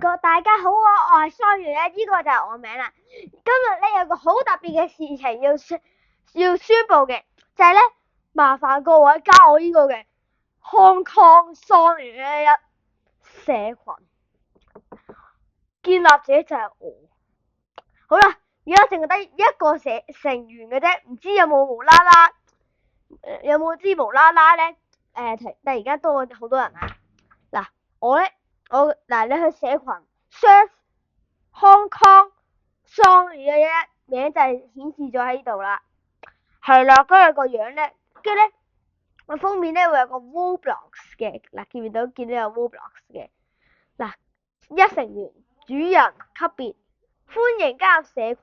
大家好啊，我係雙魚咧，呢個就係我名啦。今日咧有個好特別嘅事情要宣布嘅，就係咧麻煩各位加我呢個嘅 Hong Kong 雙魚咧一社群，建立者就係我。好啦，而家淨係得一個成員嘅啫，唔知有冇無啦啦，有冇知無啦啦咧？突然間多咗好多人啊！嗱，嗱你去社群 search Hong Kong 雙魚嘅名就係顯示咗喺呢度啦。係啦，跟住個樣咧，跟住咧個封面咧會有個 Roblox 嘅，嗱見到有 Roblox 嘅。嗱，一成員主人級別，歡迎加入社群，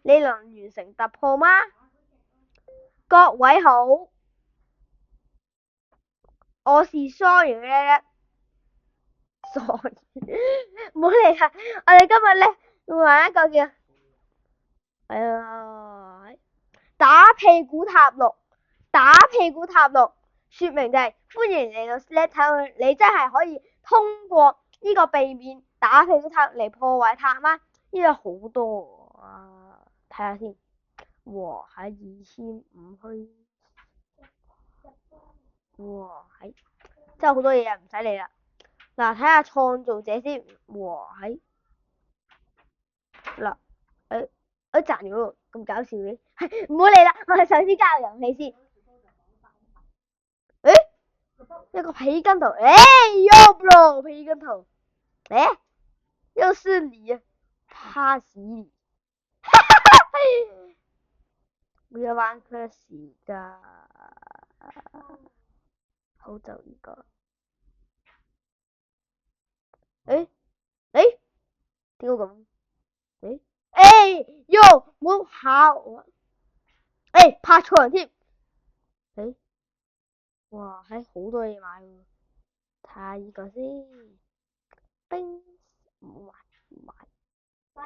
你能完成突破嗎？各位好，我是雙魚嘅傻魚，唔好嚟啦！我哋今日咧會玩一個叫打屁股塔錄，說明就係歡迎嚟到 Slater，你真係可以通過呢個避免打屁股塔嚟破壞塔嗎？呢個好多啊，睇下先，哇喺2500去，哇喺真係好多嘢啊，唔使理啦。嗱，睇下創造者先，哇喺嗱，我賺咗咁搞笑嘅，唔好理啦，我哋首先加入遊戲先。一個培根頭，喲 bro 培根頭，又是你，怕死你，不要玩可惜的，好走一個，點解咁？喲，冇跑，拍錯人添，哇，好多嘢買喎，睇下呢個先，冰，唔買，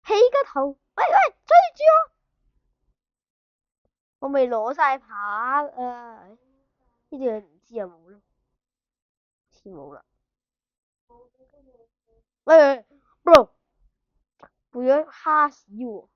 起個頭，喂，追住我未攞晒牌啊，呢啲嘢唔知有冇咧，似冇啦，bro，會咗蝦屎喎，